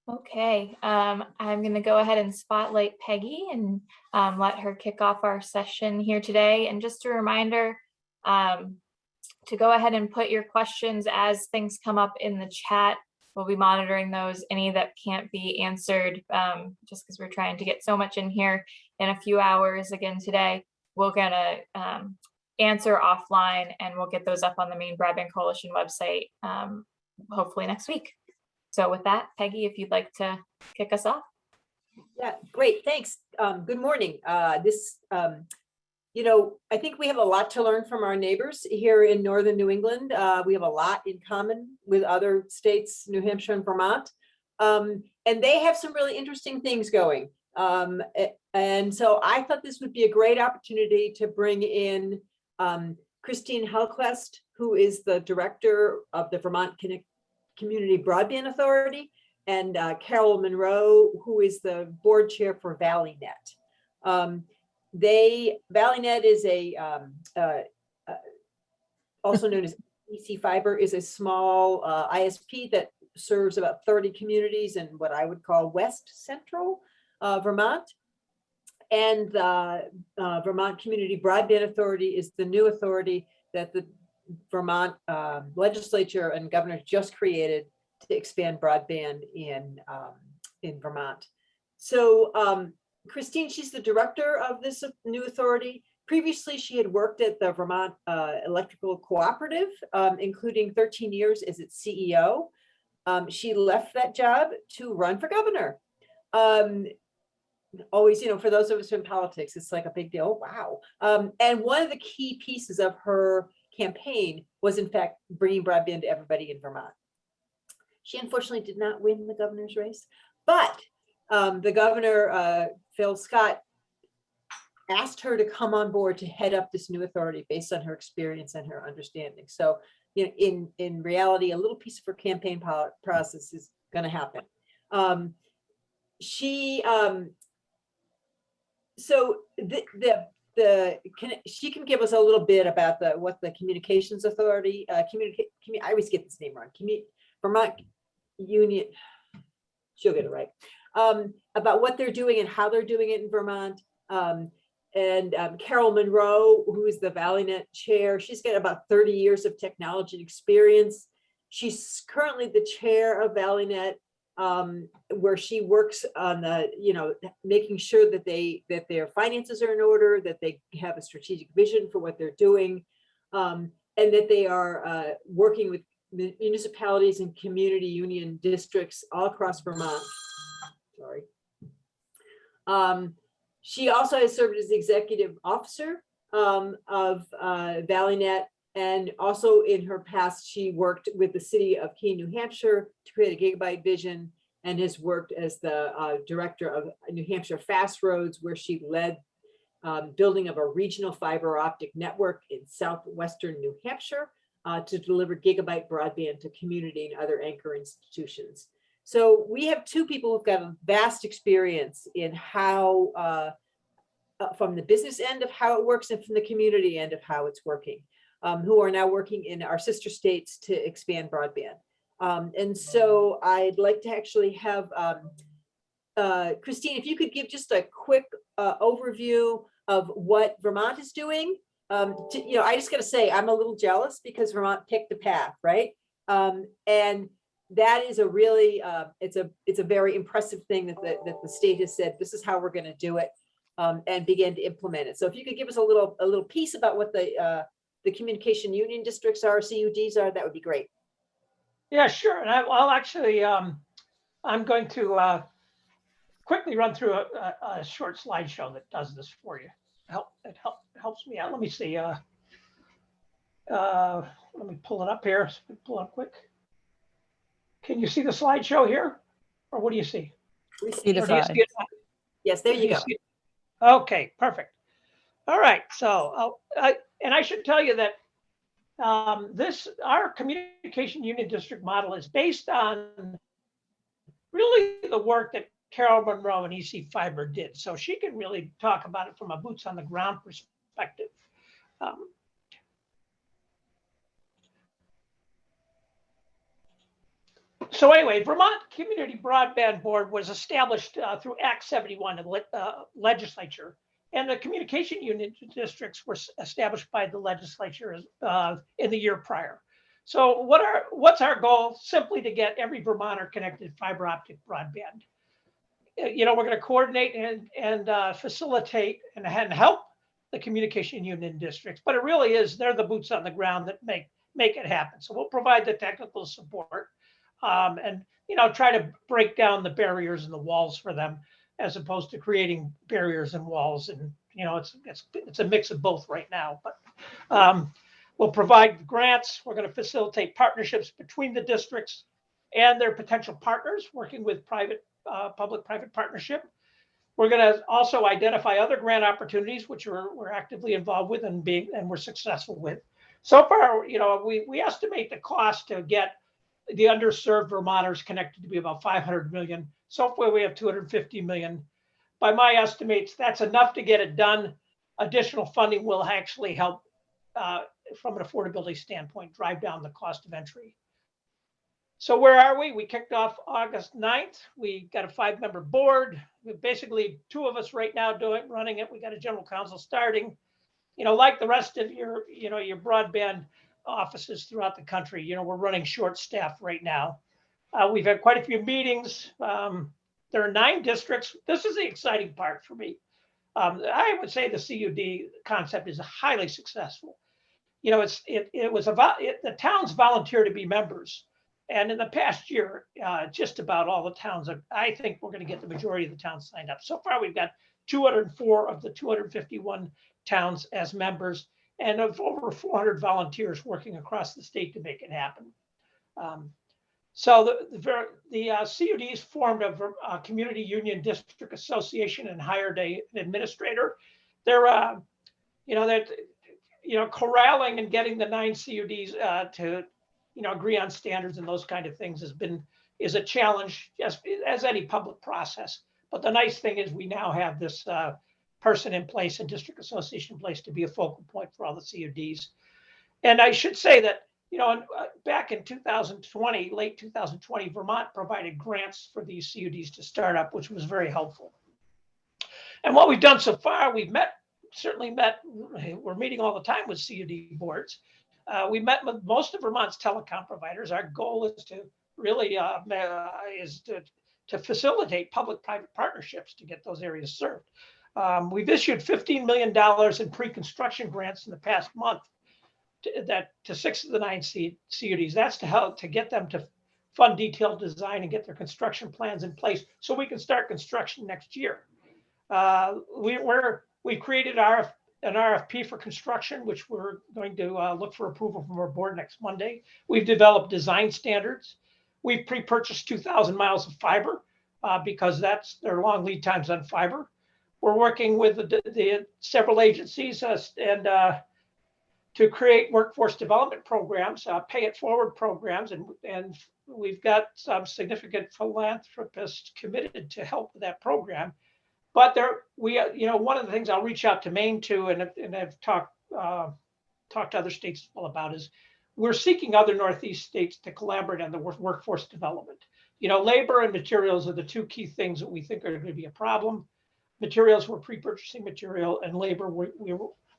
Okay, I'm going to go ahead and spotlight Peggy and let her kick off our session here today. And just a reminder um, to go ahead and put your questions as things come up in the chat. We'll be monitoring those, any that can't be answered, just because we're trying to get so much in here in a few hours again today. We're going to answer offline, and we'll get those up on the Maine Broadband Coalition website hopefully next week. So with that, Peggy, if you'd like to kick us off. Yeah, great. Thanks. Good morning. I think we have a lot to learn from our neighbors here in northern New England. We have a lot in common with other states, New Hampshire and Vermont. And they have some really interesting things going. And so I thought this would be a great opportunity to bring in Christine Hallquist, who is the director of the Vermont Community Broadband Authority, and Carol Monroe, who is the board chair for ValleyNet. ValleyNet is also known as EC Fiber, is a small ISP that serves about 30 communities in what I would call West Central Vermont. And the Vermont Community Broadband Authority is the new authority that the Vermont Legislature and governor just created to expand broadband in Vermont. So Christine, she's the director of this new authority. Previously, she had worked at the Vermont Electrical Cooperative, including 13 years as its CEO. She left that job to run for governor. Always, for those of us in politics, it's like a big deal. Wow. And one of the key pieces of her campaign was, in fact, bringing broadband to everybody in Vermont. She unfortunately did not win the governor's race, but the governor, Phil Scott, asked her to come on board to head up this new authority based on her experience and her understanding. So, in reality, a little piece of her campaign process is going to happen. She can give us a little bit about what the Communications Authority, I always get this name wrong, Vermont Union, she'll get it right, about what they're doing and how they're doing it in Vermont. And Carol Monroe, who is the ValleyNet chair, she's got about 30 years of technology experience. She's currently the chair of ValleyNet, where she works on making sure that their finances are in order, that they have a strategic vision for what they're doing, and that they are working with municipalities and community union districts all across Vermont. Sorry. She also has served as the executive officer of ValleyNet, and also in her past, she worked with the city of Keene, New Hampshire to create a gigabit vision, and has worked as the director of New Hampshire Fast Roads, where she led building of a regional fiber optic network in southwestern New Hampshire to deliver gigabit broadband to community and other anchor institutions. So we have two people who've got a vast experience in how, from the business end of how it works and from the community end of how it's working, who are now working in our sister states to expand broadband. And so I'd like to actually have Christine, if you could give just a quick overview of what Vermont is doing. I just got to say, I'm a little jealous because Vermont picked the path, right? And that is a really, it's a very impressive thing that the state has said, this is how we're going to do it, and begin to implement it. So if you could give us a little piece about what the communication union districts are, CUDs are, that would be great. Yeah, sure. And I'll actually, I'm going to quickly run through a short slideshow that does this for you. It helps me out. Let me see. Let me pull it up here. Pull it up quick. Can you see the slideshow here, or what do you see? We see the slide. Yes, there you go. Okay, perfect. All right. So, and I should tell you that our communication union district model is based on really the work that Carol Monroe and EC Fiber did. So she can really talk about it from a boots on the ground perspective. So anyway, Vermont Community Broadband Board was established through Act 71 of the legislature, and the communication unit districts were established by the legislature in the year prior. So what's our goal? Simply to get every Vermonter connected fiber optic broadband. We're going to coordinate and facilitate and help the communication union districts, but it really is, they're the boots on the ground that make it happen. So we'll provide the technical support and try to break down the barriers and the walls for them, as opposed to creating barriers and walls. And it's a mix of both right now. But we'll provide grants. We're going to facilitate partnerships between the districts and their potential partners, working with public-private partnership. We're going to also identify other grant opportunities, which we're actively involved with and we're successful with. So far, we estimate the cost to get the underserved Vermonters connected to be about 500 million. So far, we have 250 million. By my estimates, that's enough to get it done. Additional funding will actually help from an affordability standpoint, drive down the cost of entry. So where are we? We kicked off August 9th. We got a 5-member board. We're basically 2 of us right now running it. We got a general counsel starting. Like the rest of your broadband offices throughout the country, we're running short staff right now. We've had quite a few meetings. There are 9 districts. This is the exciting part for me. I would say the CUD concept is highly successful. The towns volunteer to be members. And in the past year, just about all the towns, I think we're going to get the majority of the towns signed up. So far, we've got 204 of the 251 towns as members, and of over 400 volunteers working across the state to make it happen. So the CUDs formed a community union district association and hired an administrator. They're corralling and getting the 9 CUDs to agree on standards and those kind of things is a challenge, as any public process. But the nice thing is we now have this person in place, a district association in place, to be a focal point for all the CUDs. And I should say that, back in 2020, late 2020, Vermont provided grants for these CUDs to start up, which was very helpful. And what we've done so far, we're meeting all the time with CUD boards. We met with most of Vermont's telecom providers. Our goal is to really to facilitate public-private partnerships to get those areas served. We've issued $15 million in pre-construction grants in the past month to 6 of the 9 CUDs. That's to help to get them to fund detailed design and get their construction plans in place so we can start construction next year. We've created an RFP for construction, which we're going to look for approval from our board next Monday. We've developed design standards. We've pre-purchased 2,000 miles of fiber because there are long lead times on fiber. We're working with the several agencies and to create workforce development programs, pay it forward programs, and we've got some significant philanthropists committed to help with that program. But one of the things I'll reach out to Maine to, and I've talked to other states as well about, is we're seeking other Northeast states to collaborate on the workforce development. Labor and materials are the 2 key things that we think are going to be a problem. Materials, we're pre-purchasing material, and labor, we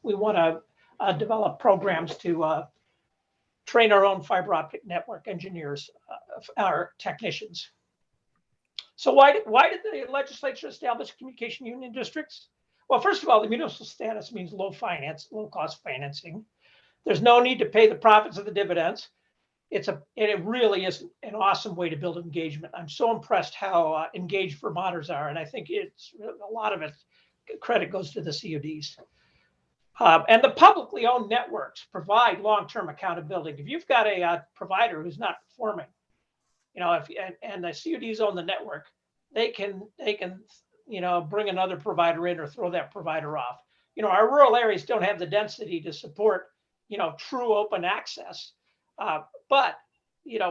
want to develop programs to train our own fiber optic network engineers, our technicians. So why did the legislature establish communication union districts? Well, first of all, the municipal status means low cost financing. There's no need to pay the profits of the dividends. It really is an awesome way to build engagement. I'm so impressed how engaged Vermonters are, and I think a lot of it credit goes to the CUDs. And the publicly owned networks provide long-term accountability. If you've got a provider who's not performing, and the CUDs own the network, they can bring another provider in or throw that provider off. Our rural areas don't have the density to support true open access, but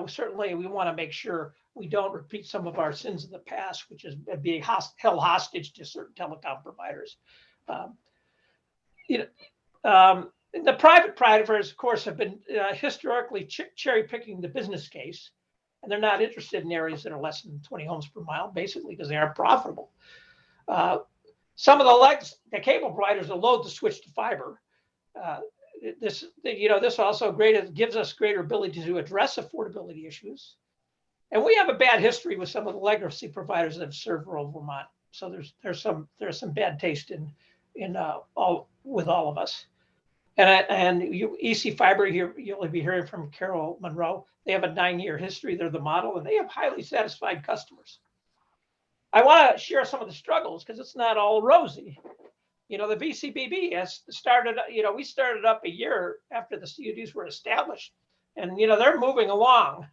certainly we want to make sure we don't repeat some of our sins of the past, which is being held hostage to certain telecom providers. The private providers, of course, have been historically cherry picking the business case. And they're not interested in areas that are less than 20 homes per mile, basically because they aren't profitable. Some of the cable providers are loath to switch to fiber. This also gives us greater ability to address affordability issues. And we have a bad history with some of the legacy providers that have served rural Vermont. So there's some bad taste with all of us. And EC Fiber, you'll be hearing from Carol Monroe. They have a 9-year history. They're the model, and they have highly satisfied customers. I want to share some of the struggles because it's not all rosy. The VCBB has started. We started up a year after the CUDs were established, and they're moving along.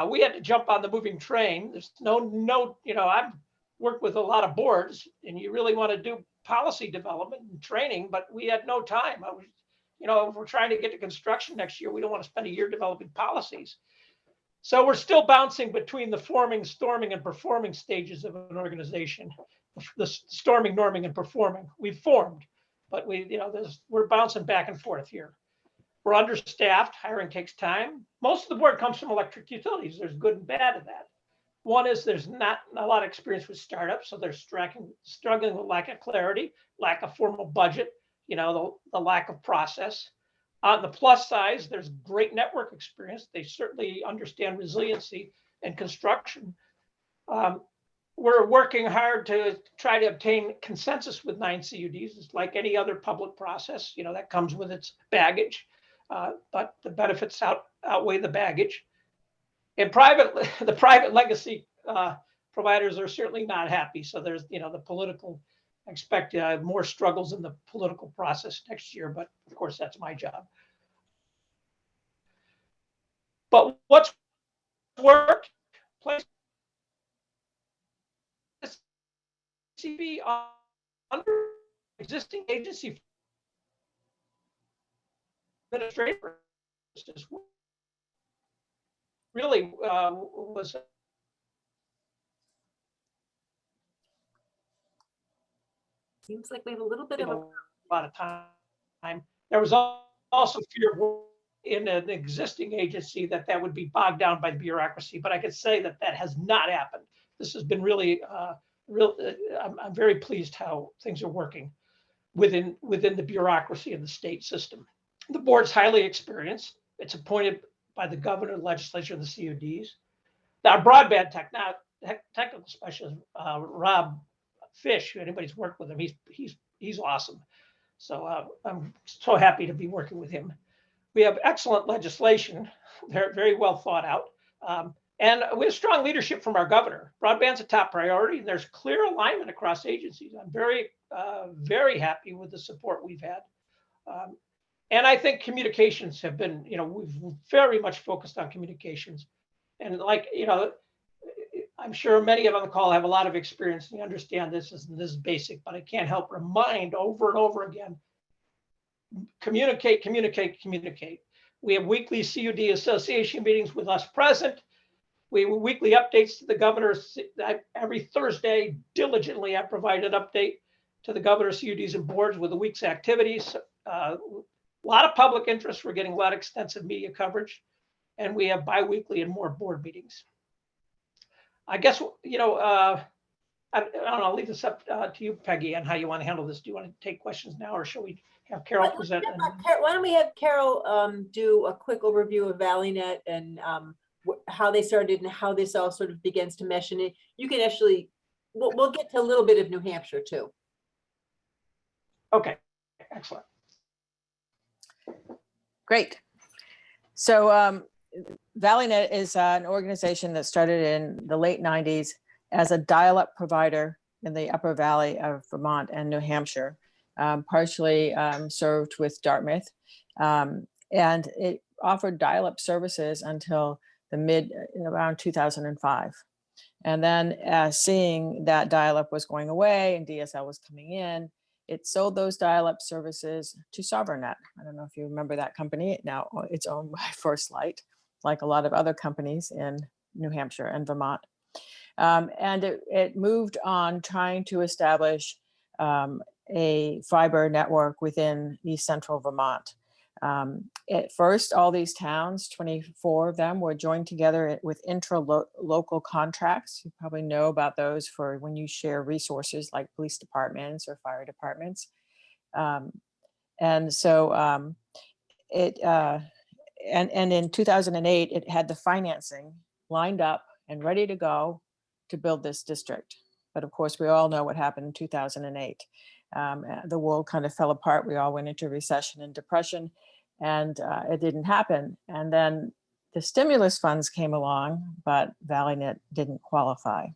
We had to jump on the moving train. There's no. I've worked with a lot of boards, and you really want to do policy development and training, but we had no time. If we're trying to get to construction next year, we don't want to spend a year developing policies. So we're still bouncing between the forming, storming, and performing stages of an organization. The storming, norming, and performing. We've formed, but we're bouncing back and forth here. We're understaffed. Hiring takes time. Most of the board comes from electric utilities. There's good and bad of that. One is there's not a lot of experience with startups, so they're struggling with lack of clarity, lack of formal budget, the lack of process. On the plus side, there's great network experience. They certainly understand resiliency and construction. We're working hard to try to obtain consensus with 9 CUDs. It's like any other public process, that comes with its baggage, but the benefits outweigh the baggage. And the private legacy providers are certainly not happy. So there's, the political, expect more struggles in the political process next year, but of course that's my job. But what's worked? Place CB under existing agency administrator really was Seems like we have a little bit of a lot of time. There was also fear in an existing agency that would be bogged down by bureaucracy, but I could say that has not happened. This has been really, I'm very pleased how things are working within the bureaucracy of the state system. The board's highly experienced. It's appointed by the governor, legislature, and the CUDs. Our broadband technical specialist, Rob Fish, who anybody's worked with him, he's awesome. So I'm so happy to be working with him. We have excellent legislation. They're very well thought out. And we have strong leadership from our governor. Broadband's a top priority, and there's clear alignment across agencies. I'm very, very happy with the support we've had. And I think communications have been, we've very much focused on communications. And I'm sure many of them on the call have a lot of experience and understand this is basic, but I can't help remind over and over again, communicate. We have weekly CUD association meetings with us present. We have weekly updates to the governor. Every Thursday, diligently, I provide an update to the governor, CUDs, and boards with the week's activities. A lot of public interest. We're getting a lot of extensive media coverage, and we have biweekly and more board meetings. I guess, I don't know, I'll leave this up to you, Peggy, on how you want to handle this. Do you want to take questions now, or shall we have Carol present? Why don't we have Carol do a quick overview of ValleyNet and how they started and how this all sort of begins to mesh in it. You can actually, we'll get to a little bit of New Hampshire too. Okay, excellent. Great. So ValleyNet is an organization that started in the late 90s as a dial-up provider in the Upper Valley of Vermont and New Hampshire, partially served with Dartmouth. And it offered dial-up services until around 2005. And then seeing that dial-up was going away and DSL was coming in, it sold those dial-up services to SovereignNet. I don't know if you remember that company. Now it's owned by First Light, like a lot of other companies in New Hampshire and Vermont. And it moved on trying to establish a fiber network within East Central Vermont. At first, all these towns, 24 of them, were joined together with intra-local contracts. You probably know about those for when you share resources like police departments or fire departments. And so and in 2008, it had the financing lined up and ready to go to build this district. But of course, we all know what happened in 2008. The world kind of fell apart. We all went into recession and depression, and it didn't happen. And then the stimulus funds came along, but ValleyNet didn't qualify.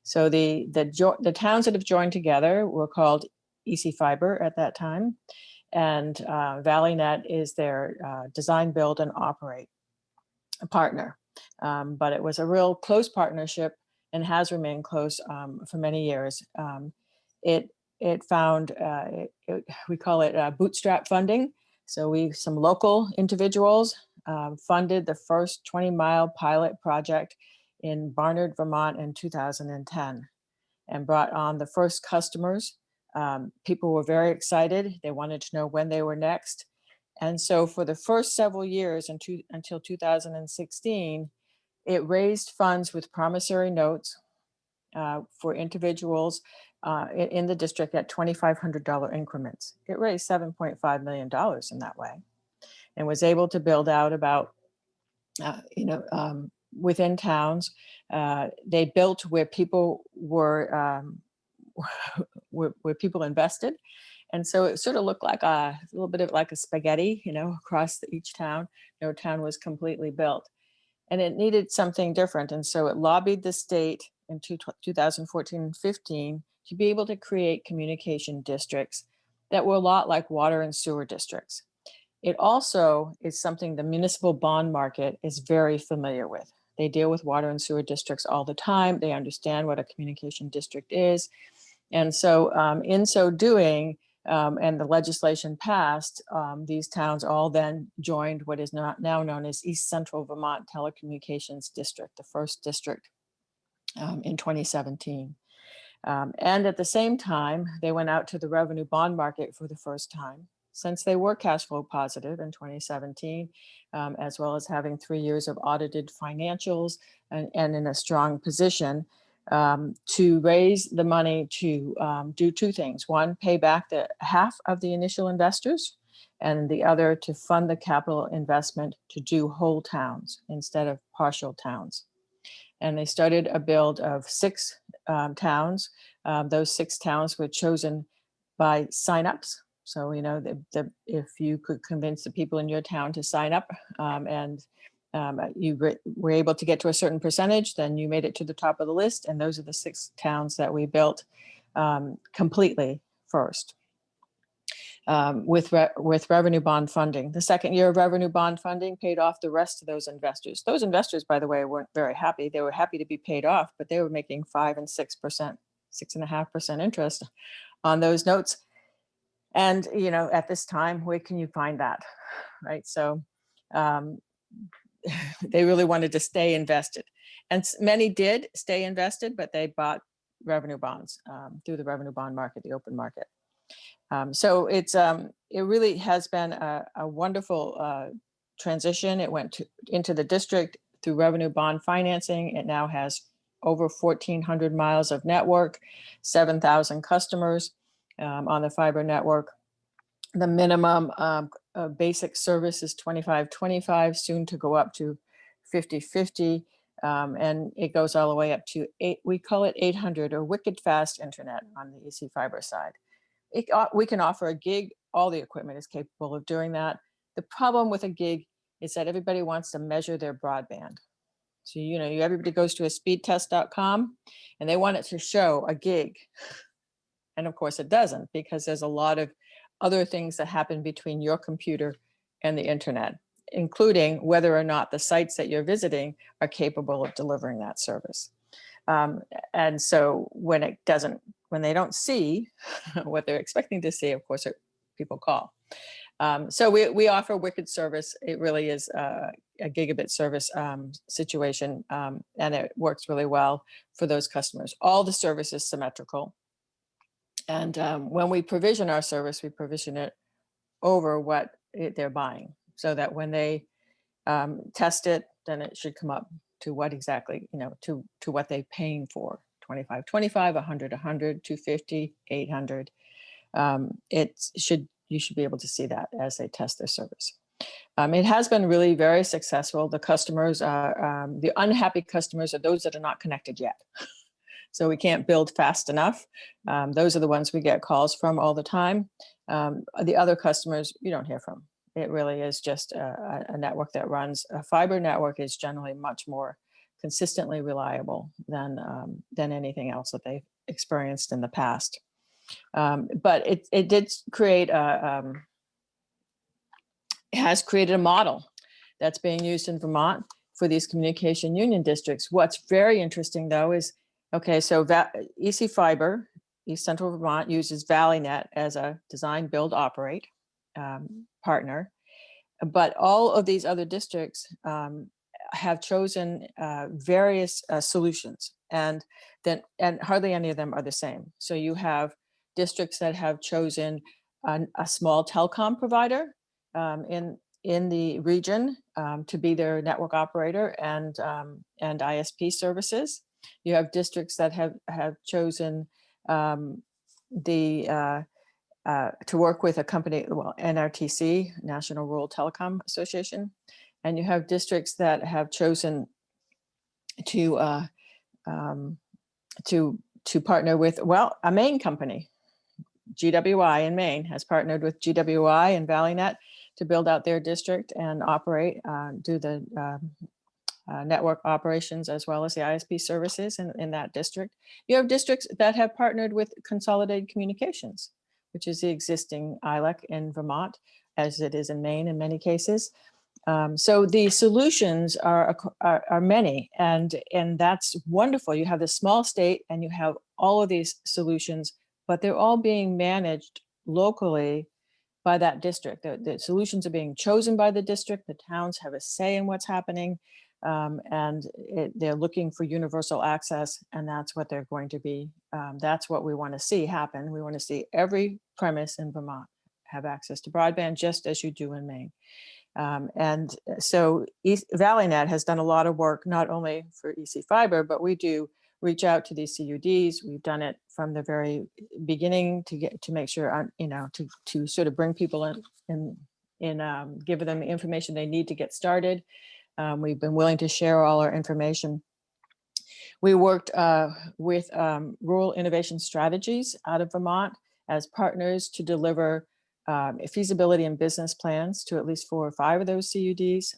So the towns that have joined together were called EC Fiber at that time. And ValleyNet is their design, build, and operate partner. But it was a real close partnership and has remained close for many years. It found, we call it bootstrap funding. So some local individuals funded the first 20-mile pilot project in Barnard, Vermont in 2010 and brought on the first customers. People were very excited. They wanted to know when they were next. And so for the first several years until 2016, it raised funds with promissory notes for individuals in the district at $2,500 increments. It raised $7.5 million in that way and was able to build out about, within towns. They built where people were, where people invested. And so it sort of looked like a little bit of like a spaghetti, across each town. No town was completely built. And it needed something different. And so it lobbied the state in 2014 and 15 to be able to create communication districts that were a lot like water and sewer districts. It also is something the municipal bond market is very familiar with. They deal with water and sewer districts all the time. They understand what a communication district is. And so in so doing, and the legislation passed, these towns all then joined what is now known as East Central Vermont Telecommunications District, the first district in 2017. And at the same time, they went out to the revenue bond market for the first time, since they were cash flow positive in 2017, as well as having 3 years of audited financials and in a strong position. To raise the money to do two things. One, pay back the half of the initial investors, and the other to fund the capital investment to do whole towns instead of partial towns. And they started a build of 6 towns. Those 6 towns were chosen by signups. So, if you could convince the people in your town to sign up and you were able to get to a certain percentage, then you made it to the top of the list. And those are the 6 towns that we built completely first with revenue bond funding. The second year of revenue bond funding paid off the rest of those investors. Those investors, by the way, weren't very happy. They were happy to be paid off, but they were making 5% and 6%, 6.5% interest on those notes. And, at this time, where can you find that, right? So they really wanted to stay invested. And many did stay invested, but they bought revenue bonds through the revenue bond market, the open market. So it really has been a wonderful transition. It went into the district through revenue bond financing. It now has over 1,400 miles of network, 7,000 customers on the fiber network. The minimum basic service is 25/25, soon to go up to 50/50. And it goes all the way up to we call it 800 or wicked fast internet on the EC Fiber side. We can offer a gig. All the equipment is capable of doing that. The problem with a gig is that everybody wants to measure their broadband. So, everybody goes to a speedtest.com and they want it to show a gig. And of course it doesn't, because there's a lot of other things that happen between your computer and the internet, including whether or not the sites that you're visiting are capable of delivering that service. And so when they don't see what they're expecting to see, of course, people call. So we offer wicked service. It really is a gigabit service situation, and it works really well for those customers. All the service is symmetrical. And when we provision our service, we provision it over what they're buying, so that when they test it, then it should come up to what exactly, to what they're paying for, 25, 25, 100, 100, 250, 800. You should be able to see that as they test their service. It has been really very successful. The customers are, the unhappy customers are those that are not connected yet. So we can't build fast enough. Those are the ones we get calls from all the time. The other customers you don't hear from. It really is just a network that runs. A fiber network is generally much more consistently reliable than anything else that they've experienced in the past. But it did create it has created a model that's being used in Vermont for these communication union districts. What's very interesting though is, okay, so EC Fiber, East Central Vermont, uses ValleyNet as a design, build, operate partner. But all of these other districts have chosen various solutions, and hardly any of them are the same. So you have districts that have chosen a small telecom provider in the region to be their network operator and ISP services. You have districts that have chosen to work with a company, well, NRTC, National Rural Telecom Association, and you have districts that have chosen to partner with, well, a Maine company. GWI in Maine has partnered with GWI and ValleyNet to build out their district and operate, do the network operations as well as the ISP services in that district. You have districts that have partnered with Consolidated Communications, which is the existing ILEC in Vermont, as it is in Maine in many cases. So the solutions are many, and that's wonderful. You have the small state and you have all of these solutions, but they're all being managed locally by that district. The solutions are being chosen by the district. The towns have a say in what's happening, and they're looking for universal access, and that's what they're going to be. That's what we want to see happen. We want to see every premise in Vermont have access to broadband, just as you do in Maine. And so ValleyNet has done a lot of work, not only for EC Fiber, but we do reach out to these CUDs. We've done it from the very beginning to make sure, to sort of bring people in, give them the information they need to get started. We've been willing to share all our information. We worked with Rural Innovation Strategies out of Vermont as partners to deliver feasibility and business plans to at least 4 or 5 of those CUDs.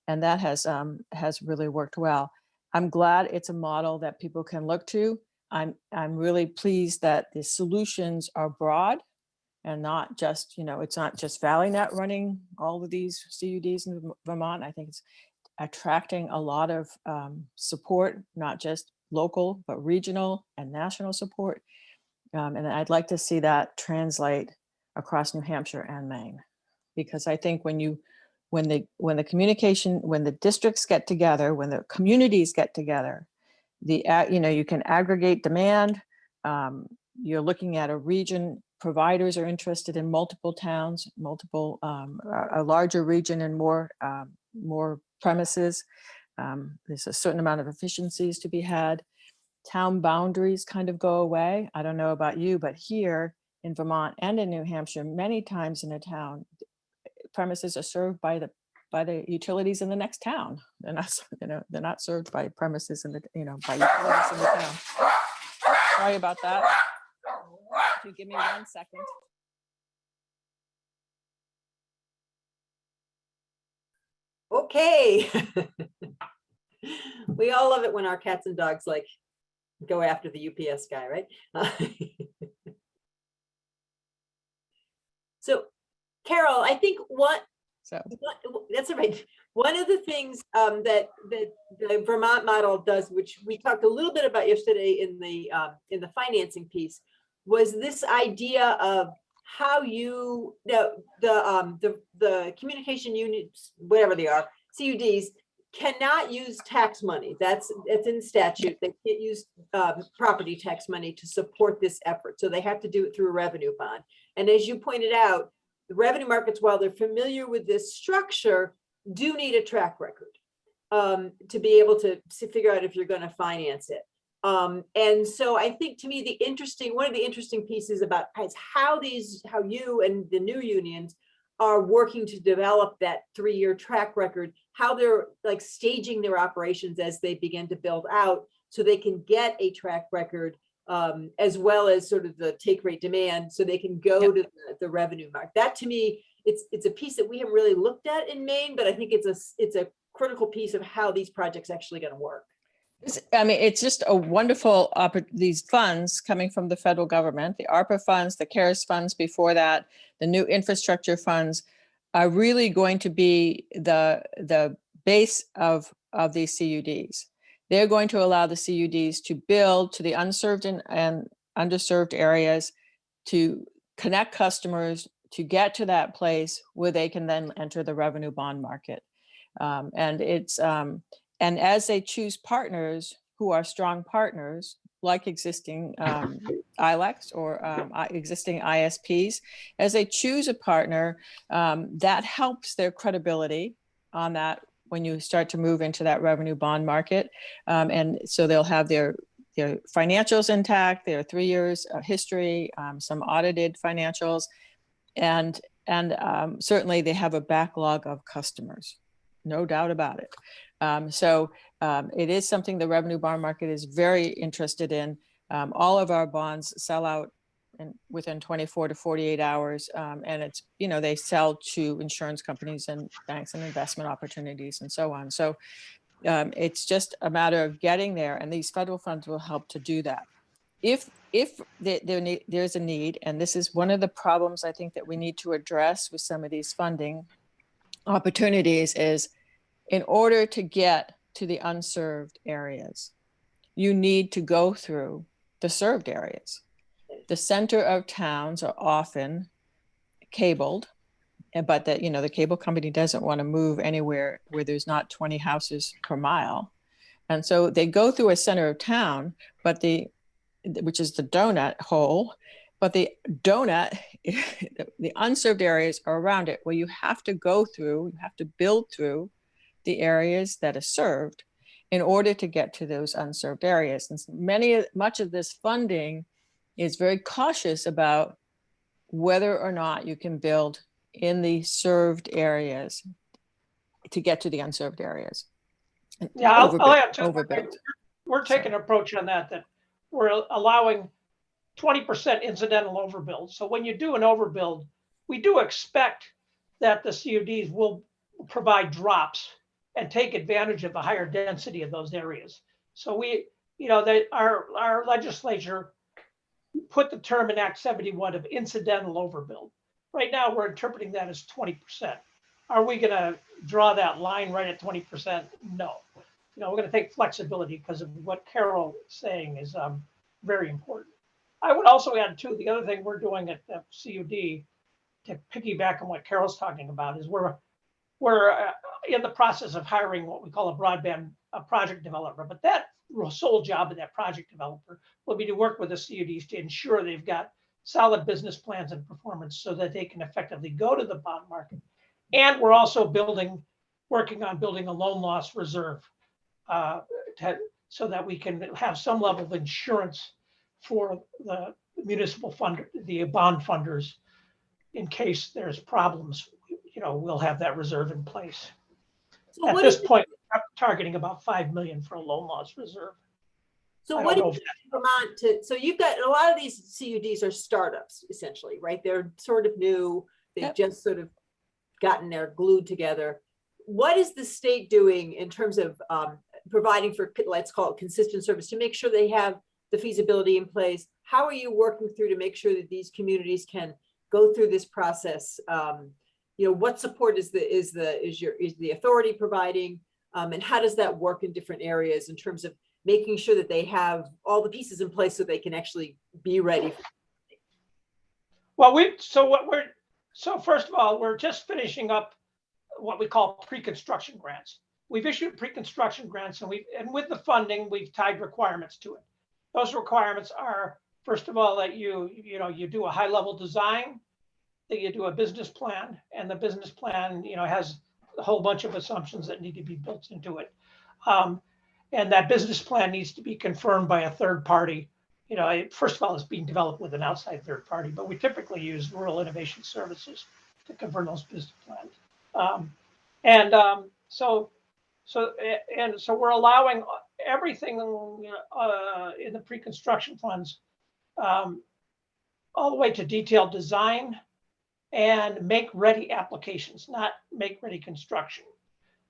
And that has really worked well. I'm glad it's a model that people can look to. I'm really pleased that the solutions are broad and not just, it's not just ValleyNet running all of these CUDs in Vermont. I think it's attracting a lot of support, not just local, but regional and national support. And I'd like to see that translate across New Hampshire and Maine, because I think when the districts get together, when the communities get together, you can aggregate demand. You're looking at a region. Providers are interested in multiple towns, a larger region and more premises. There's a certain amount of efficiencies to be had. Town boundaries kind of go away. I don't know about you, but here in Vermont and in New Hampshire, many times in a town, premises are served by the utilities in the next town. They're not served by premises by utilities in the town. Sorry about that. If you give me 1 second. Okay. We all love it when our cats and dogs go after the UPS guy, right? So, Carol, I think that's all right. One of the things that the Vermont model does, which we talked a little bit about yesterday in the financing piece, was this idea of how the communication units, whatever they are, CUDs, cannot use tax money. It's in statute. They can't use property tax money to support this effort. So they have to do it through a revenue bond. And as you pointed out, the revenue markets, while they're familiar with this structure, do need a track record to be able to figure out if you're going to finance it. And so I think, to me, one of the interesting pieces about is how you and the new unions are working to develop that 3-year track record, how they're like staging their operations as they begin to build out so they can get a track record, as well as sort of the take rate demand, so they can go to the revenue mark. That, to me, it's a piece that we haven't really looked at in Maine, but I think it's a critical piece of how these projects actually going to work. I mean, it's just a wonderful, these funds coming from the federal government, the ARPA funds, the CARES funds before that, the new infrastructure funds are really going to be the base of these CUDs. They're going to allow the CUDs to build to the unserved and underserved areas, to connect customers, to get to that place where they can then enter the revenue bond market. And as they choose partners who are strong partners, like existing ILECs or existing ISPs, as they choose a partner, that helps their credibility on that when you start to move into that revenue bond market. And so they'll have their financials intact, their 3 years history, some audited financials, and certainly they have a backlog of customers, no doubt about it. So it is something the revenue bond market is very interested in. All of our bonds sell out within 24 to 48 hours. And it's, they sell to insurance companies and banks and investment opportunities and so on. So it's just a matter of getting there, and these federal funds will help to do that. If there's a need, and this is one of the problems I think that we need to address with some of these funding opportunities, is in order to get to the unserved areas, you need to go through the served areas. The center of towns are often cabled, but that, the cable company doesn't want to move anywhere where there's not 20 houses per mile. And so they go through a center of town, which is the donut hole, but the donut, the unserved areas are around it. Well, you have to build through the areas that are served in order to get to those unserved areas. And much of this funding is very cautious about whether or not you can build in the served areas to get to the unserved areas. Yeah, I'll add to overbuilt. We're taking an approach on that we're allowing 20% incidental overbuild. So when you do an overbuild, we do expect that the CUDs will provide drops and take advantage of the higher density of those areas. So our legislature put the term in Act 71 of incidental overbuild. Right now, we're interpreting that as 20%. Are we going to draw that line right at 20%? No. We're going to take flexibility, because of what Carol is saying is very important. I would also add, too, the other thing we're doing at the CUD, to piggyback on what Carol's talking about, is we're in the process of hiring what we call a project developer. But that sole job of that project developer will be to work with the CUDs to ensure they've got solid business plans and performance so that they can effectively go to the bond market. And we're also working on building a loan loss reserve so that we can have some level of insurance for the municipal fund, the bond funders, in case there's problems. We'll have that reserve in place. So at this point, we're targeting about $5 million for a loan loss reserve. So what do you Vermont so you've got a lot of these CUDs are startups, essentially, right? They're sort of new. They've just sort of gotten their glued together. What is the state doing in terms of providing for, let's call it, consistent service to make sure they have the feasibility in place? How are you working through to make sure that these communities can go through this process? What support is the authority providing, and how does that work in different areas in terms of making sure that they have all the pieces in place so they can actually be ready? Well, so first of all, we're just finishing up what we call pre-construction grants. We've issued pre-construction grants, and with the funding, we've tied requirements to it. Those requirements are, first of all, that you do a high-level design, that you do a business plan, and the business plan, has a whole bunch of assumptions that need to be built into it. And that business plan needs to be confirmed by a third party. First of all, it's being developed with an outside third party, but we typically use Rural Innovation Services to confirm those business plans. So we're allowing everything in the pre-construction funds, all the way to detailed design and make-ready applications, not make-ready construction.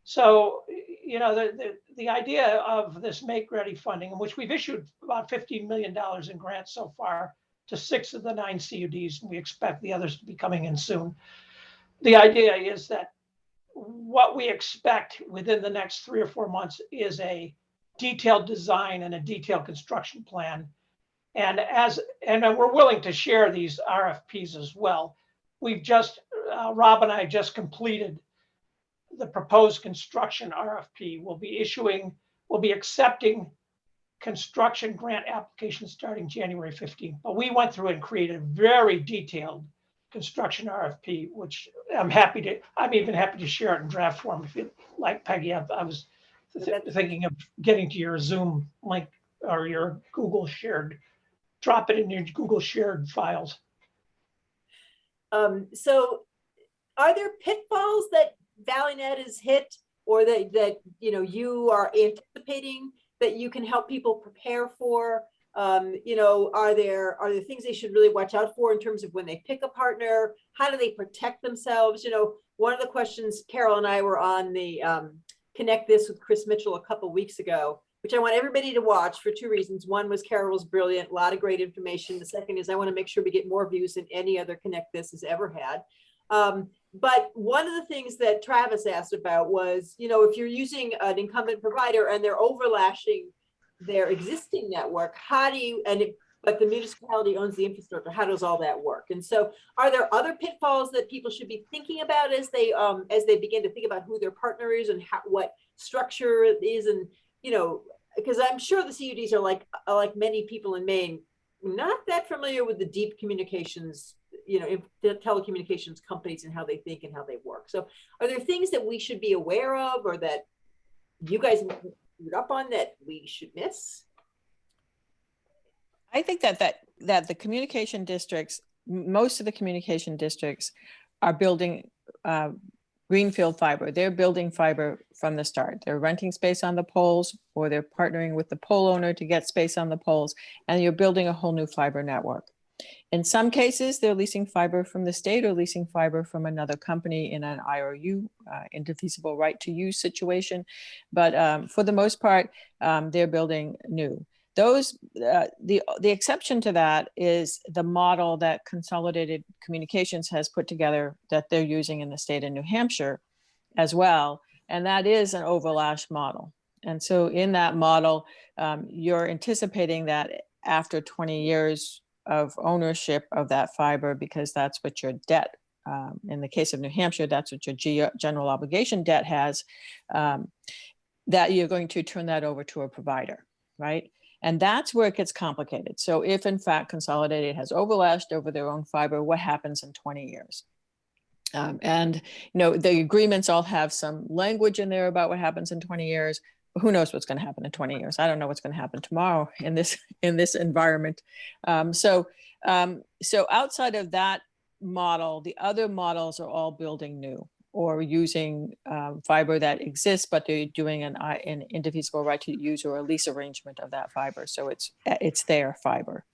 So, the idea of this make-ready funding, in which we've issued about $15 million in grants so far to 6 of the 9 CUDs, and we expect the others to be coming in soon. The idea is that what we expect within the next 3 or 4 months is a detailed design and a detailed construction plan. And we're willing to share these RFPs as well. We've just, Rob and I just completed the proposed construction RFP. We'll be accepting construction grant applications starting January 15th. But we went through and created a very detailed construction RFP, which I'm even happy to share it in draft form if you like, Peggy. I was thinking of getting to your Zoom link or your Google shared, drop it in your Google shared files. So are there pitfalls that ValleyNet has hit, or that you are anticipating that you can help people prepare for? Are there things they should really watch out for in terms of when they pick a partner? How do they protect themselves? One of the questions, Carol and I were on the Connect This with Chris Mitchell a couple of weeks ago, which I want everybody to watch for 2 reasons. One was Carol was brilliant, a lot of great information. The second is I want to make sure we get more views than any other Connect This has ever had. But one of the things that Travis asked about was, if you're using an incumbent provider and they're overlashing their existing network, but the municipality owns the infrastructure, how does all that work? And so are there other pitfalls that people should be thinking about as they begin to think about who their partner is and what structure it is? And, because I'm sure the CUDs are like many people in Maine, not that familiar with the deep communications, the telecommunications companies and how they think and how they work. So are there things that we should be aware of, or that you guys up on that we should miss? I think that the communication districts, most of the communication districts are building greenfield fiber. They're building fiber from the start. They're renting space on the poles, or they're partnering with the pole owner to get space on the poles, and you're building a whole new fiber network. In some cases, they're leasing fiber from the state or leasing fiber from another company in an IRU, indefeasible right to use situation. But for the most part, they're building new. The exception to that is the model that Consolidated Communications has put together that they're using in the state of New Hampshire as well. And that is an overlash model. And so in that model, you're anticipating that after 20 years of ownership of that fiber, because that's what your debt, in the case of New Hampshire, that's what your general obligation debt has, that you're going to turn that over to a provider, right? And that's where it gets complicated. So if in fact Consolidated has overlashed over their own fiber, what happens in 20 years? And the agreements all have some language in there about what happens in 20 years. Who knows what's going to happen in 20 years? I don't know what's going to happen tomorrow in this environment. So outside of that model, the other models are all building new or using fiber that exists, but they're doing an indefeasible right to use or a lease arrangement of that fiber. So it's their fiber.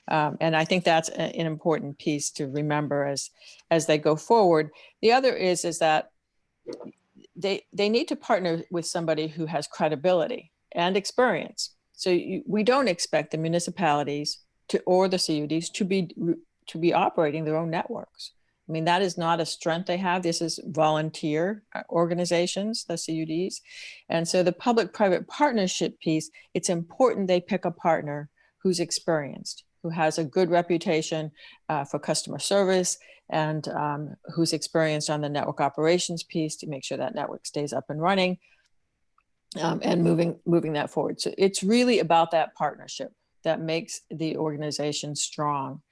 And I think that's an important piece to remember as they go forward. The other is that they need to partner with somebody who has credibility and experience. So we don't expect the municipalities or the CUDs to be operating their own networks. I mean, that is not a strength they have. This is volunteer organizations, the CUDs. And so the public-private partnership piece, it's important they pick a partner who's experienced, who has a good reputation for customer service, and who's experienced on the network operations piece to make sure that network stays up and running, and moving that forward. So it's really about that partnership that makes the organization strong.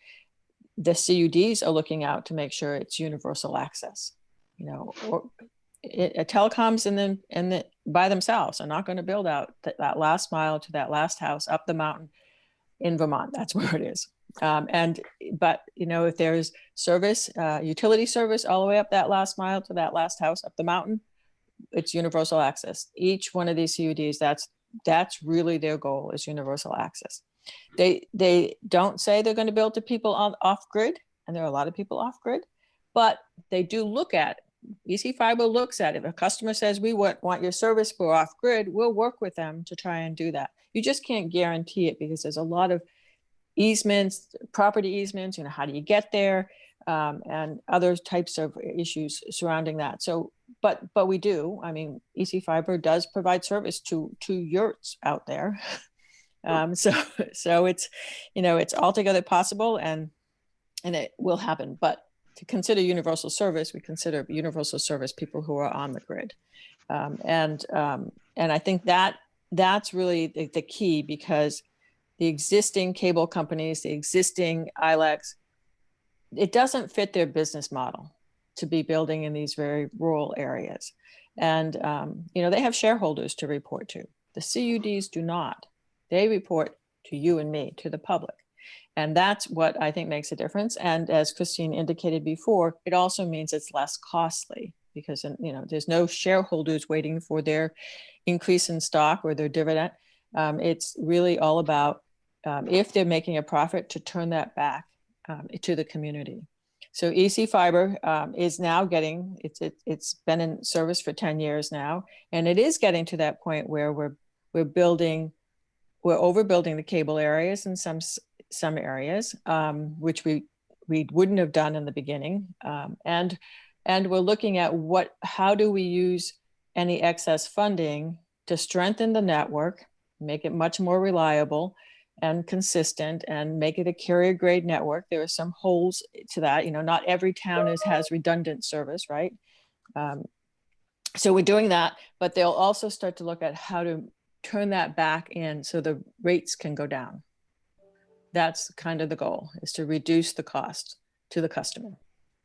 the CUDs are looking out to make sure it's universal access, you know, or telecoms and then by themselves are not going to build out that last mile to that last house up the mountain in Vermont. That's where it is. But you know, if there's service, utility service all the way up that last mile to that last house up the mountain, it's universal access. Each one of these CUDs, that's really their goal, is universal access. They don't say they're going to build to people off grid, and there are a lot of people off grid, but they do look at, EC Fiber looks at, if a customer says we want your service for off grid, we'll work with them to try and do that. You just can't guarantee it because there's a lot of easements, property easements, you know, how do you get there, and other types of issues surrounding that. So, but we do, I mean, EC Fiber does provide service to yurts out there. So it's, you know, it's altogether possible and it will happen. But to consider universal service, we consider universal service people who are on the grid. And I think that's really the key, because the existing cable companies, the existing ILECs, it doesn't fit their business model to be building in these very rural areas. And, you know, they have shareholders to report to. The CUDs do not. They report to you and me, to the public. And that's what I think makes a difference. And as Christine indicated before, it also means it's less costly because, you know, there's no shareholders waiting for their increase in stock or their dividend. It's really all about, if they're making a profit, to turn that back to the community. So EC Fiber is now getting, it's been in service for 10 years now, and it is getting to that point where we're overbuilding the cable areas in some areas, which we wouldn't have done in the beginning. And we're looking at how do we use any excess funding to strengthen the network, make it much more reliable and consistent, and make it a carrier grade network. There are some holes to that. You know, not every town has redundant service, right? So we're doing that, but they'll also start to look at how to turn that back in so the rates can go down. That's kind of the goal, is to reduce the cost to the customer.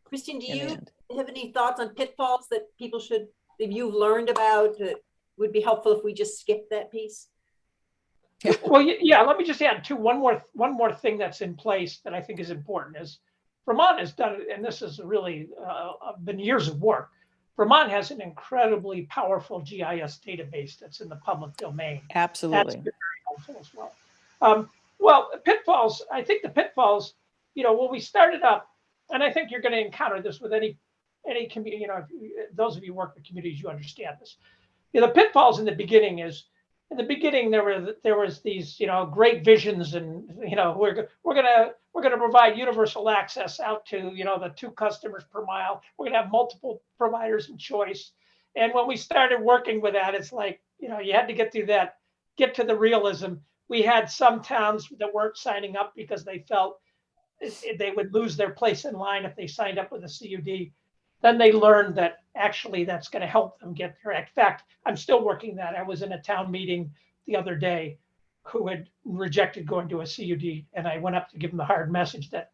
Christine, do you have any thoughts on pitfalls that people should, if you've learned about, that would be helpful if we just skip that piece? Well, yeah, let me just add one more thing that's in place that I think is important is Vermont has done, and this is really been years of work. Vermont has an incredibly powerful GIS database that's in the public domain. Absolutely. That's very helpful as well. Well, pitfalls, I think the pitfalls, you know, when we started up, and I think you're going to encounter this with any community, you know, those of you who work with communities, you understand this. You know, the pitfalls in the beginning is, in the beginning, there was these, you know, great visions, and, you know, we're gonna provide universal access out to, you know, the 2 customers per mile. We're gonna have multiple providers and choice. And when we started working with that, it's like, you know, you had to get through that, get to the realism. We had some towns that weren't signing up because they felt they would lose their place in line if they signed up with a CUD. Then they learned that actually that's going to help them get there. In fact, I'm still working that. I was in a town meeting the other day who had rejected going to a CUD, and I went up to give them the hard message that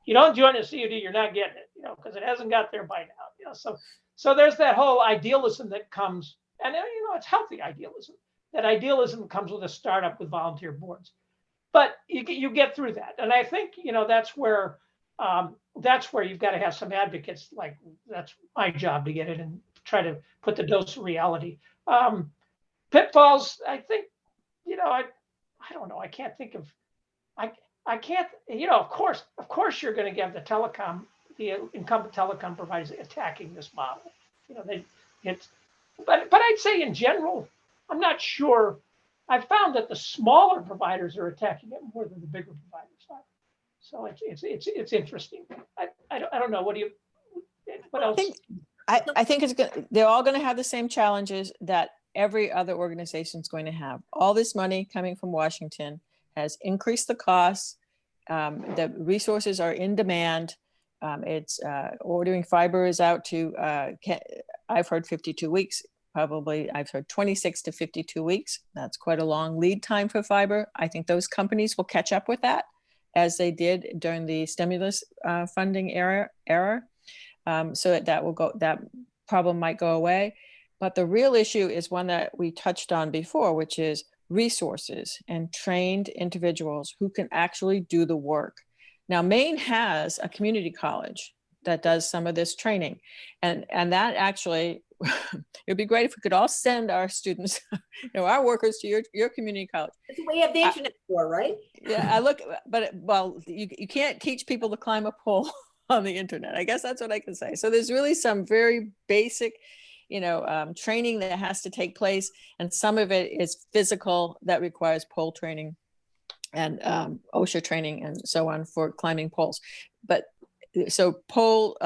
you don't join a CUD, you're not getting it, you know, because it hasn't got there by now. You know, so there's that whole idealism that comes, and you know, it's healthy idealism. That idealism comes with a startup with volunteer boards, but you get through that, and I think, you know, that's where you've got to have some advocates. Like, that's my job to get it and try to put the dose of reality. Pitfalls, I think, you know, I don't know. I can't think of, I can't, you know, of course you're going to get the incumbent telecom providers attacking this model. You know, but I'd say in general, I'm not sure. I've found that the smaller providers are attacking it more than the bigger providers are. So it's interesting. I don't know. What else? I think it's good. They're all going to have the same challenges that every other organization is going to have. All this money coming from Washington has increased the costs. The resources are in demand. It's ordering fiber is out to, I've heard 52 weeks. Probably I've heard 26 to 52 weeks. That's quite a long lead time for fiber. I think those companies will catch up with that. as they did during the stimulus funding era. So that problem might go away. But the real issue is one that we touched on before, which is resources and trained individuals who can actually do the work. Now, Maine has a community college that does some of this training. And that actually, it'd be great if we could all send our students, our workers to your community college. That's what we have the internet for, right? Yeah, you can't teach people to climb a pole on the internet. I guess that's what I can say. So there's really some very basic, training that has to take place. And some of it is physical that requires pole training and OSHA training and so on for climbing poles. But so pole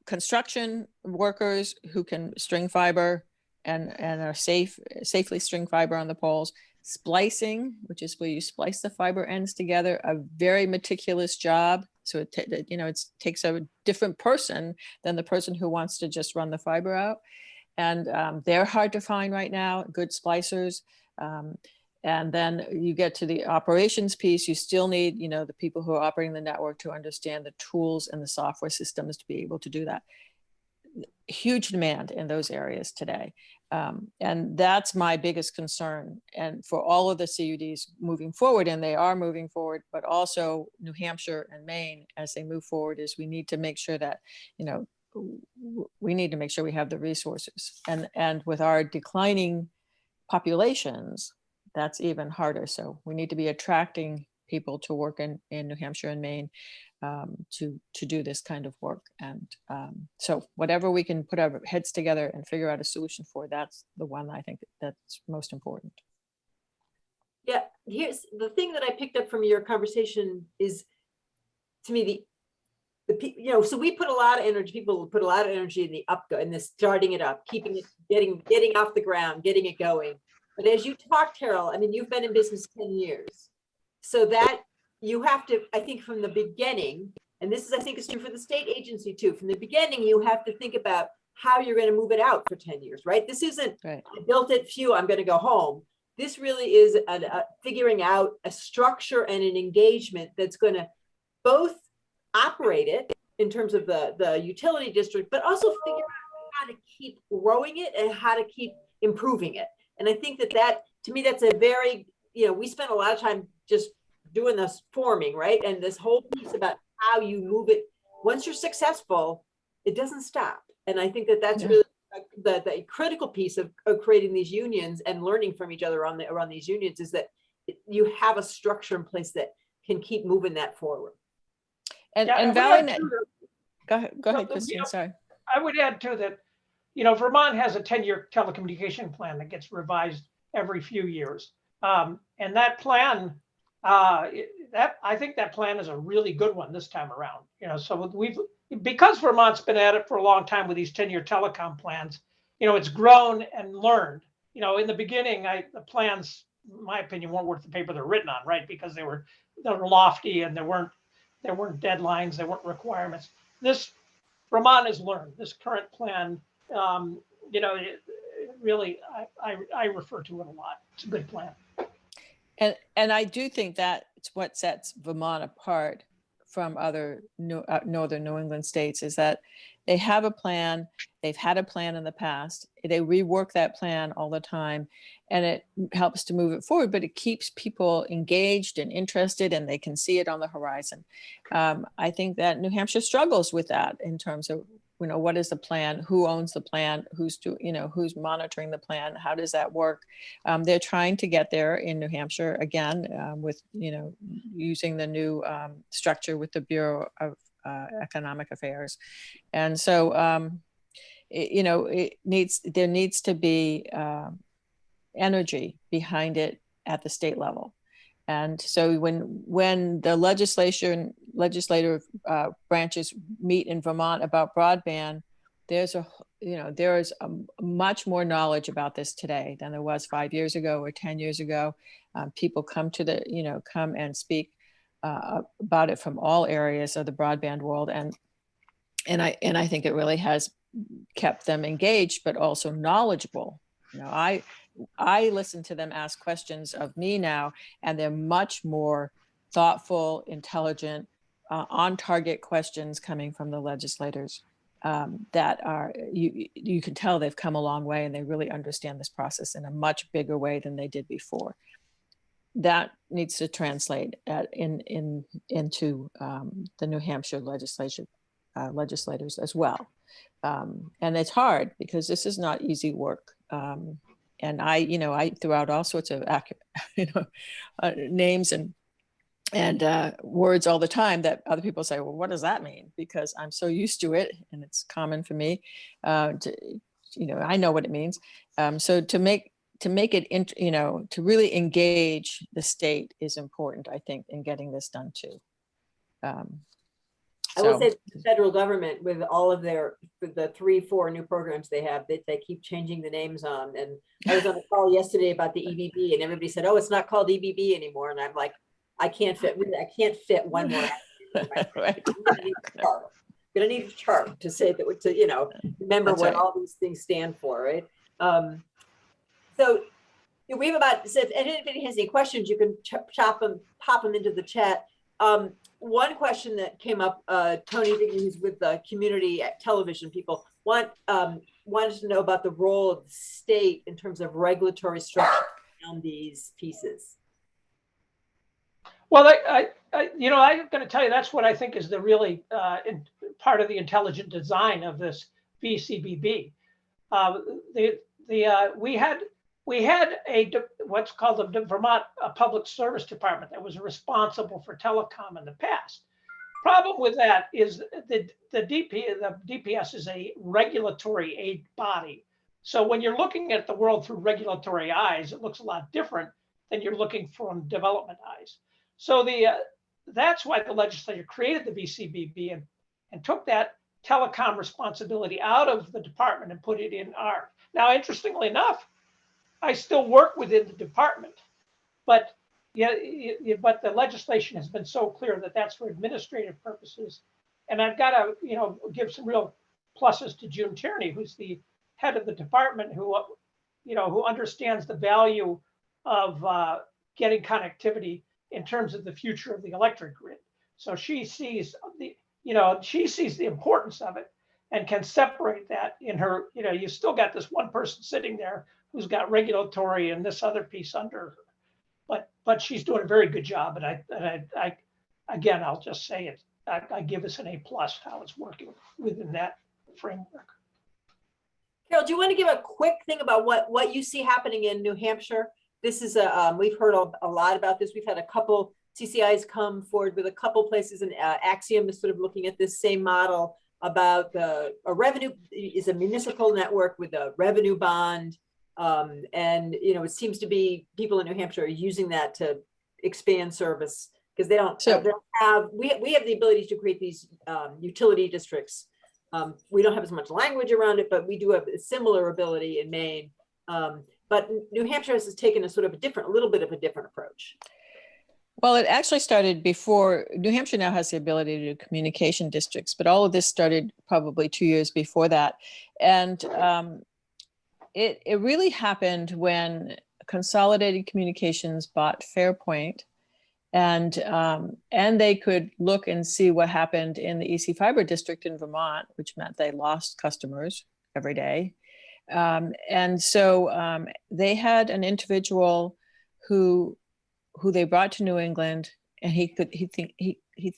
construction workers who can string fiber and are safely string fiber on the poles. Splicing, which is where you splice the fiber ends together, a very meticulous job. So it takes a different person than the person who wants to just run the fiber out. And they're hard to find right now, good splicers. And then you get to the operations piece, you still need, the people who are operating the network to understand the tools and the software systems to be able to do that. Huge demand in those areas today. And that's my biggest concern. And for all of the CUDs moving forward, and they are moving forward, but also New Hampshire and Maine, as they move forward, is we need to make sure that, we need to make sure we have the resources. And with our declining populations, that's even harder. So we need to be attracting people to work in New Hampshire and Maine to do this kind of work. And so whatever we can put our heads together and figure out a solution for, that's the one I think that's most important. Yeah, here's the thing that I picked up from your conversation is, to me, so we put a lot of energy, people put a lot of energy in the starting it up, keeping it, getting off the ground, getting it going. But as you talk, Carol, you've been in business 10 years. So that you have to, I think from the beginning, and this is, I think is true for the state agency too, from the beginning, you have to think about how you're going to move it out for 10 years, right? This isn't, right. I built it, phew, I'm going to go home. This really is figuring out a structure and an engagement that's going to both operate it in terms of the utility district, but also figure out how to keep growing it and how to keep improving it. And I think that to me, that's a very, we spent a lot of time just doing this forming, right? And this whole piece about how you move it. Once you're successful, it doesn't stop. And I think that's really the critical piece of creating these unions and learning from each other around these unions, is that you have a structure in place that can keep moving that forward. And Valley, go ahead, Christine, sorry. I would add too that, Vermont has a 10-year telecommunication plan that gets revised every few years. And that plan, I think that plan is a really good one this time around. So because Vermont's been at it for a long time with these 10-year telecom plans, it's grown and learned. In the beginning, the plans, in my opinion, weren't worth the paper they're written on, right? Because they were lofty and there weren't deadlines, there weren't requirements. This Vermont has learned. This current plan, really, I refer to it a lot. It's a good plan. And I do think that it's what sets Vermont apart from other northern New England states, is that they have a plan. They've had a plan in the past. They rework that plan all the time, and it helps to move it forward, but it keeps people engaged and interested, and they can see it on the horizon. I think that New Hampshire struggles with that in terms of, what is the plan? Who owns the plan? Who's monitoring the plan? How does that work? They're trying to get there in New Hampshire again with, using the new structure with the Bureau of Economic Affairs. And so, there needs to be energy behind it at the state level. And so when the legislative branches meet in Vermont about broadband, there is much more knowledge about this today than there was 5 years ago or 10 years ago. People come and speak about it from all areas of the broadband world, and I think it really has kept them engaged, but also knowledgeable. I listen to them ask questions of me now, and they're much more thoughtful, intelligent, on target questions coming from the legislators that are, you can tell they've come a long way and they really understand this process in a much bigger way than they did before. That needs to translate into the New Hampshire legislators as well. And it's hard because this is not easy work. And I threw out all sorts of names and words all the time that other people say, well, what does that mean? Because I'm so used to it and it's common for me. I know what it means. So to make it, to really engage the state is important, I think, in getting this done too. I will say the federal government, with all of the 3-4 new programs they have, they keep changing the names on. And I was on a call yesterday about the EBB and everybody said, oh, it's not called EBB anymore. And I'm like, I can't fit one more. Right. I'm gonna need a chart to say that, to remember That's what right. all these things stand for, right? So we have so if anybody has any questions, you can pop them into the chat. One question that came up, Tony, who's with the community television people, wanted to know about the role of the state in terms of regulatory structure around these pieces. Well, I'm going to tell you, that's what I think is the really part of the intelligent design of this VCBB. We had what's called the Vermont Public Service Department that was responsible for telecom in the past. Problem with that is the DPS is a regulatory aid body. So when you're looking at the world through regulatory eyes, it looks a lot different than you're looking from development eyes. So that's why the legislature created the VCBB and took that telecom responsibility out of the department and put it in our. Now, interestingly enough, I still work within the department, but but the legislation has been so clear that that's for administrative purposes. And I've got to give some real pluses to June Tierney, who's the head of the department, who understands the value of getting connectivity in terms of the future of the electric grid. So she sees the importance of it and can separate that in her. You still got this one person sitting there who's got regulatory and this other piece under her, but she's doing a very good job. And I again, I'll just say it. I give us an A+ how it's working within that framework. Carol, do you want to give a quick thing about what you see happening in New Hampshire? This is we've heard a lot about this. We've had a couple CCIs come forward with a couple places, and Axiom is sort of looking at this same model about a revenue is a municipal network with a revenue bond. And it seems to be people in New Hampshire are using that to expand service because they don't have, we have the ability to create these utility districts. We don't have as much language around it, but we do have a similar ability in Maine. But New Hampshire has taken a little bit of a different approach. Well, it actually started before. New Hampshire now has the ability to do communication districts, but all of this started probably 2 years before that. And it really happened when Consolidated Communications bought Fairpoint, and they could look and see what happened in the EC Fiber district in Vermont, which meant they lost customers every day. And so they had an individual who they brought to New England, and he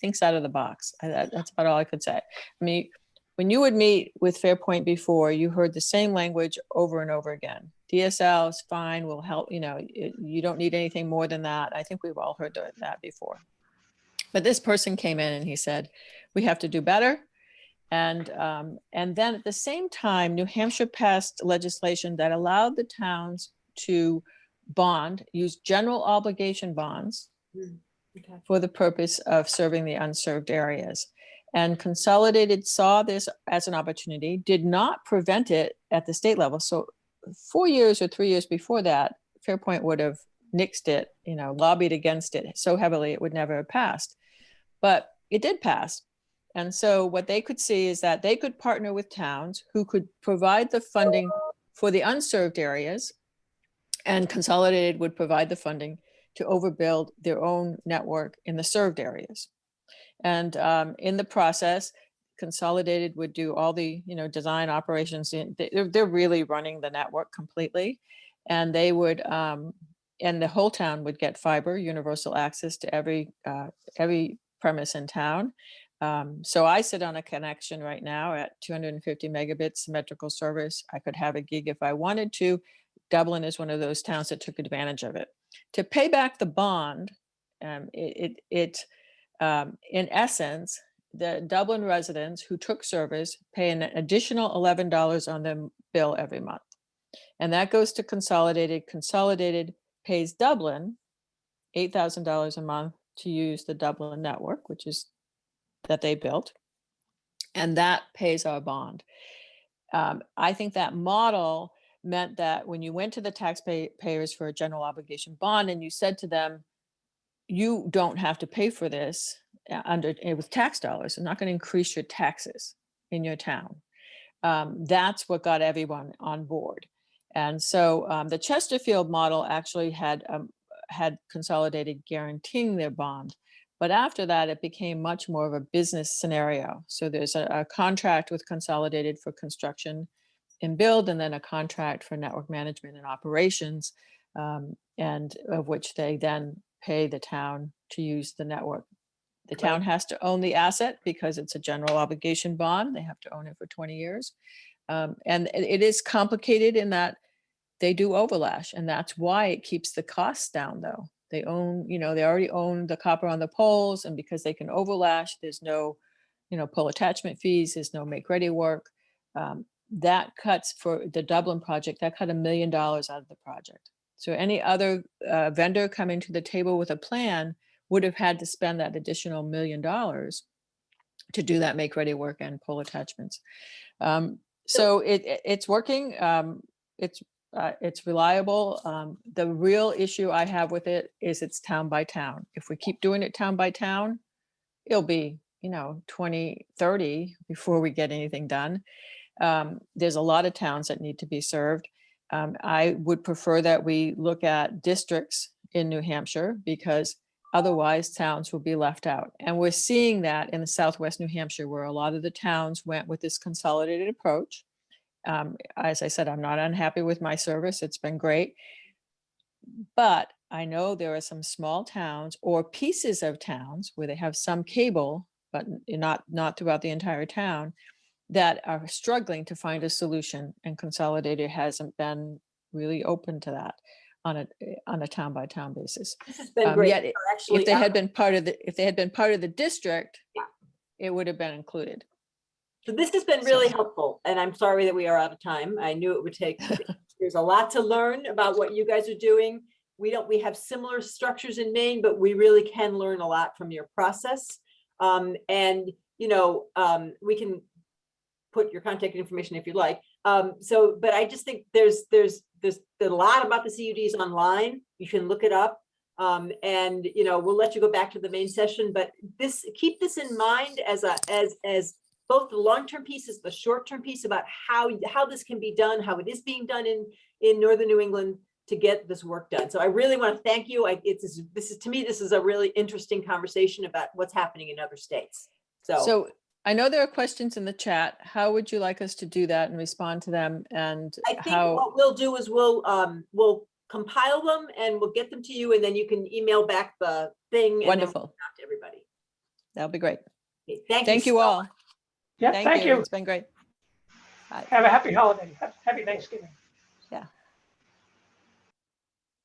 thinks out of the box. That's about all I could say. I mean, when you would meet with Fairpoint before, you heard the same language over and over again. DSL is fine, we'll help, you don't need anything more than that. I think we've all heard that before. But this person came in and he said, we have to do better. And then at the same time, New Hampshire passed legislation that allowed the towns to use general obligation bonds for the purpose of serving the unserved areas. And Consolidated saw this as an opportunity, did not prevent it at the state level. So 4 years or 3 years before that, Fairpoint would have nixed it, lobbied against it so heavily it would never have passed. But it did pass. And so what they could see is that they could partner with towns who could provide the funding for the unserved areas, and Consolidated would provide the funding to overbuild their own network in the served areas. And in the process, Consolidated would do all the, design operations. They're really running the network completely. And they would, and the whole town would get fiber, universal access to every premise in town. So I sit on a connection right now at 250 megabits symmetrical service. I could have a gig if I wanted to. Dublin is one of those towns that took advantage of it. To pay back the bond, in essence, the Dublin residents who took service pay an additional $11 on their bill every month. And that goes to Consolidated. Consolidated pays Dublin $8,000 a month to use the Dublin network, which is that they built. And that pays our bond. I think that model meant that when you went to the taxpayers for a general obligation bond and you said to them, you don't have to pay for this with tax dollars. I'm not going to increase your taxes in your town. That's what got everyone on board. And so the Chesterfield model actually had Consolidated guaranteeing their bond. But after that, it became much more of a business scenario. So there's a contract with Consolidated for construction and build, and then a contract for network management and operations, and of which they then pay the town to use the network. The town has to own the asset because it's a general obligation bond. They have to own it for 20 years. And it is complicated in that they do overlash, and that's why it keeps the costs down though. They own, they already own the copper on the poles, and because they can overlash, there's no, pole attachment fees, there's no make ready work. That cuts for the Dublin project, that cut $1 million out of the project. So any other vendor coming to the table with a plan would have had to spend that additional $1 million to do that make ready work and pole attachments. So it's working. It's reliable. The real issue I have with it is it's town by town. If we keep doing it town by town, it'll be 2030 before we get anything done. There's a lot of towns that need to be served. I would prefer that we look at districts in New Hampshire, because otherwise towns will be left out. And we're seeing that in the Southwest New Hampshire, where a lot of the towns went with this consolidated approach. As I said, I'm not unhappy with my service. It's been great. But I know there are some small towns or pieces of towns where they have some cable, but not throughout the entire town, that are struggling to find a solution, and Consolidated hasn't been really open to that on a town by town basis. This has been great. Yet, if they had been part of the district, it would have been included. So this has been really helpful, and I'm sorry that we are out of time. I knew it would take. There's a lot to learn about what you guys are doing. We have similar structures in Maine, but we really can learn a lot from your process. And we can put your contact information if you like. But I just think there's a lot about the CUDs online. You can look it up. And we'll let you go back to the main session, but keep this in mind as both the long-term piece as the short-term piece about how this can be done, how it is being done in Northern New England to get this work done. So I really want to thank you. To me, this is a really interesting conversation about what's happening in other states. So I know there are questions in the chat. How would you like us to do that and respond to them? And I think what we'll do is we'll compile them and we'll get them to you, and then you can email back the thing. Wonderful. And then we'll to everybody. That'll be great. Okay, thank you all. Yeah, thank you. It's been great. Bye. Have a happy holiday. Happy Thanksgiving.